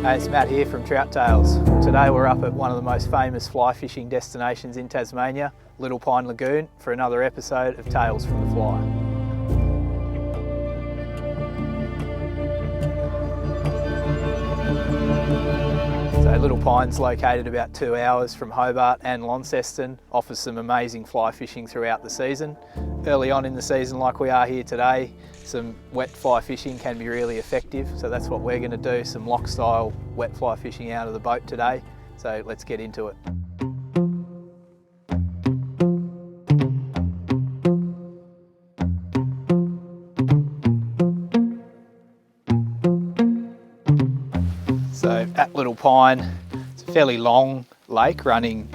Hey, it's Matt here from Trout Tales. Today we're up at one of the most famous fly fishing destinations in Tasmania, Little Pine Lagoon, for another episode of Tales from the Fly. So Little Pine's located about 2 hours from Hobart and Launceston, offers some amazing fly fishing throughout the season. Early on in the season, like we are here today, some wet fly fishing can be really effective, so that's what we're going to do, some lock style wet fly fishing out of the boat today. So let's get into it. So at Little Pine, it's a fairly long lake running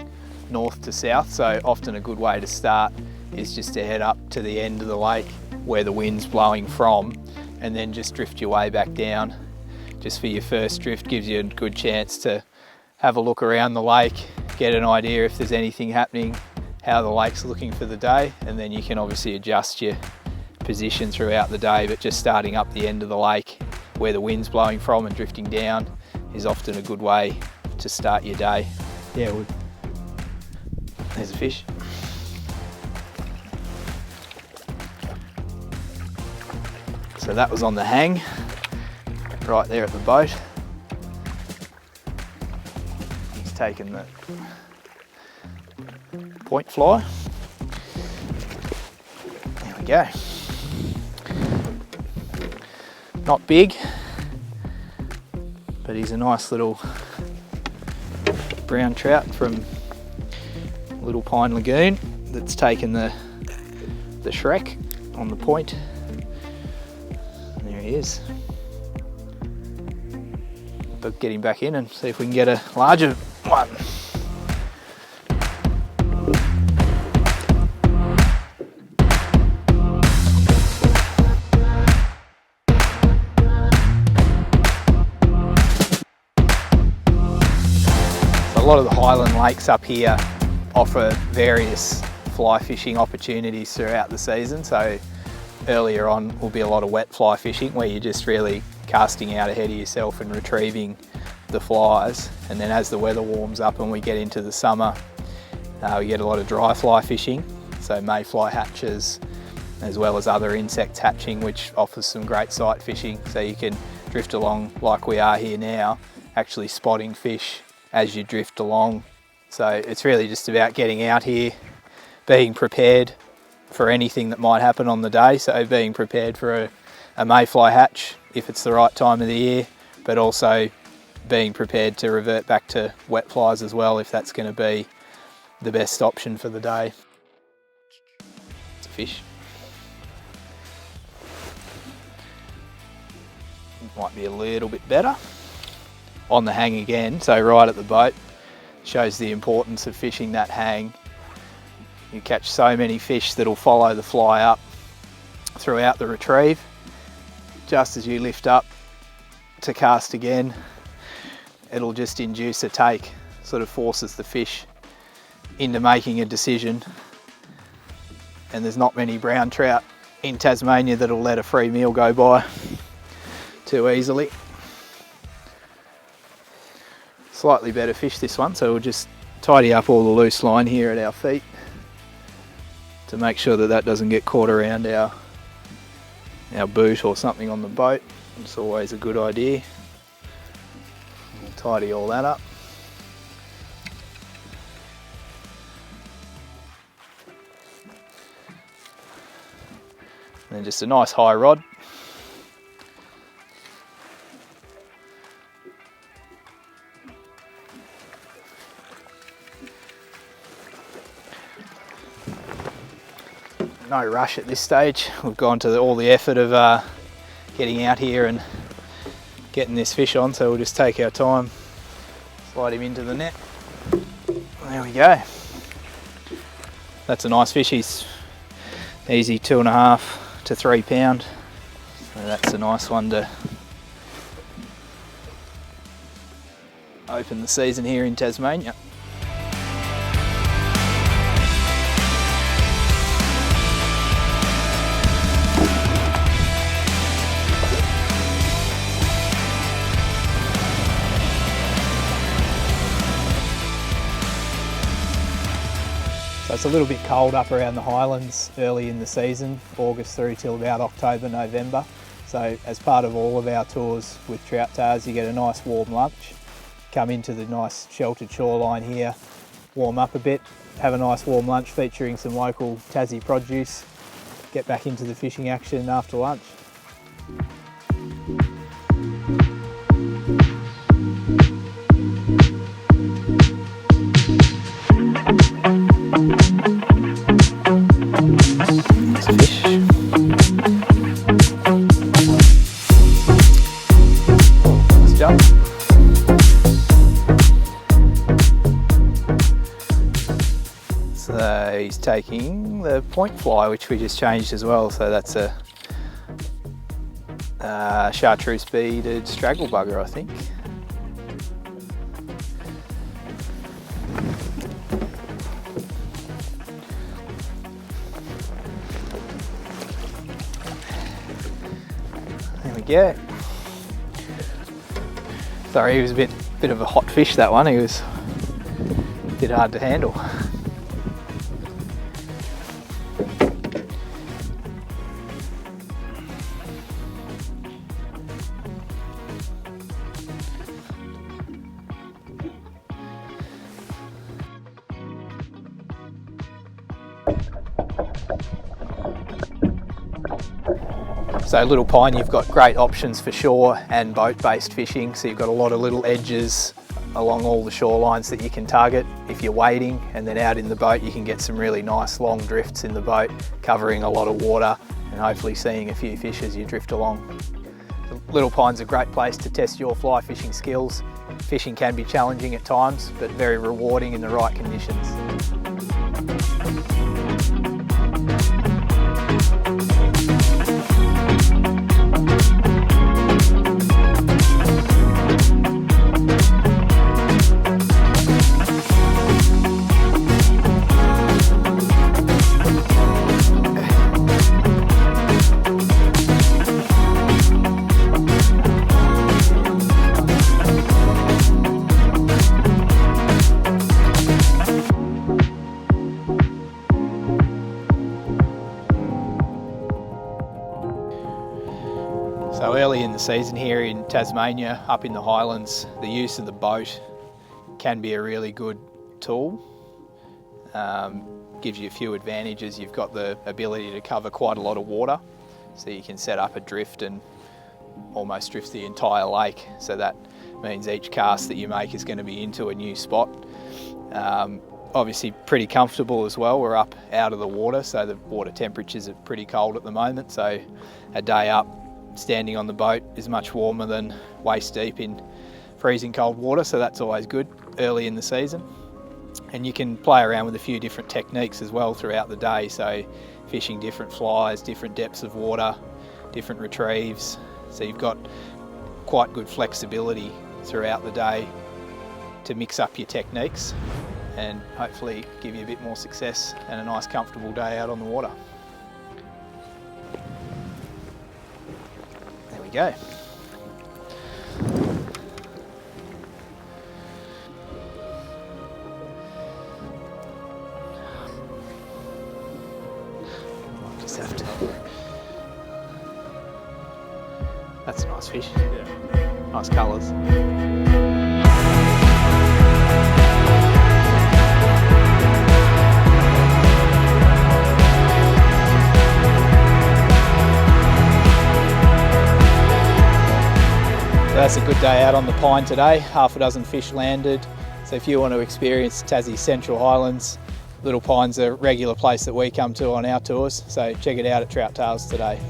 north to south, so often a good way to start is just to head up to the end of the lake where the wind's blowing from, and then just drift your way back down. Just for your first drift gives you a good chance to have a look around the lake, get an idea if there's anything happening, how the lake's looking for the day, and then you can obviously adjust your position throughout the day, but just starting up the end of the lake where the wind's blowing from and drifting down is often a good way to start your day. Yeah, there's a fish. So that was on the hang, right there at the boat. He's taken the point fly. There we go. Not big, but he's a nice little brown trout from Little Pine Lagoon that's taken the Shrek on the point. There he is. But get him back in and see if we can get a larger one. So a lot of the Highland lakes up here offer various fly fishing opportunities throughout the season. So earlier on will be a lot of wet fly fishing where you're just really casting out ahead of yourself and retrieving the flies. And then as the weather warms up and we get into the summer, we get a lot of dry fly fishing. So mayfly hatches as well as other insects hatching, which offers some great sight fishing. So you can drift along like we are here now, actually spotting fish as you drift along. So it's really just about getting out here, being prepared for anything that might happen on the day. So being prepared for a mayfly hatch if it's the right time of the year, but also being prepared to revert back to wet flies as well if that's going to be the best option for the day. It's a fish. Might be a little bit better. On the hang again, so right at the boat. Shows the importance of fishing that hang. You catch so many fish that'll follow the fly up throughout the retrieve. Just as you lift up to cast again, it'll just induce a take, sort of forces the fish into making a decision. And there's not many brown trout in Tasmania that'll let a free meal go by too easily. Slightly better fish this one, so we'll just tidy up all the loose line here at our feet to make sure that that doesn't get caught around our boot or something on the boat. It's always a good idea. We'll tidy all that up. And then just a nice high rod. No rush at this stage. We've gone to all the effort of getting out here and getting this fish on, so we'll just take our time, slide him into the net. There we go. That's a nice fish. He's easy 2.5 to 3 pound. So that's a nice one to open the season here in Tasmania. So it's a little bit cold up around the Highlands early in the season, August through till about October, November. So as part of all of our tours with Trout Tales, you get a nice warm lunch, come into the nice sheltered shoreline here, warm up a bit, have a nice warm lunch featuring some local Tassie produce, get back into the fishing action after lunch. So he's taking the point fly, which we just changed as well. So that's a chartreuse beaded straggle bugger, I think. There we go. Sorry, he was a bit of a hot fish, that one. He was a bit hard to handle. So Little Pine, you've got great options for shore and boat-based fishing. So you've got a lot of little edges along all the shorelines that you can target if you're wading, and then out in the boat you can get some really nice long drifts in the boat, covering a lot of water and hopefully seeing a few fish as you drift along. Little Pine's a great place to test your fly fishing skills. Fishing can be challenging at times, but very rewarding in the right conditions. So early in the season here in Tasmania, up in the Highlands, the use of the boat can be a really good tool. Gives you a few advantages. You've got the ability to cover quite a lot of water, so you can set up a drift and almost drift the entire lake. So that means each cast that you make is going to be into a new spot. Obviously pretty comfortable as well. We're up out of the water, so the water temperatures are pretty cold at the moment. So a day up, standing on the boat is much warmer than waist deep in freezing cold water, so that's always good early in the season. And you can play around with a few different techniques as well throughout the day, so fishing different flies, different depths of water, different retrieves. So you've got quite good flexibility throughout the day to mix up your techniques and hopefully give you a bit more success and a nice comfortable day out on the water. Go. Just have to. That's a nice fish. Yeah. Nice colours. That's a good day out on the Pine today. Half a dozen fish landed. So if you want to experience Tassie's Central Highlands, Little Pine's a regular place that we come to on our tours. So check it out at Trout Tales today.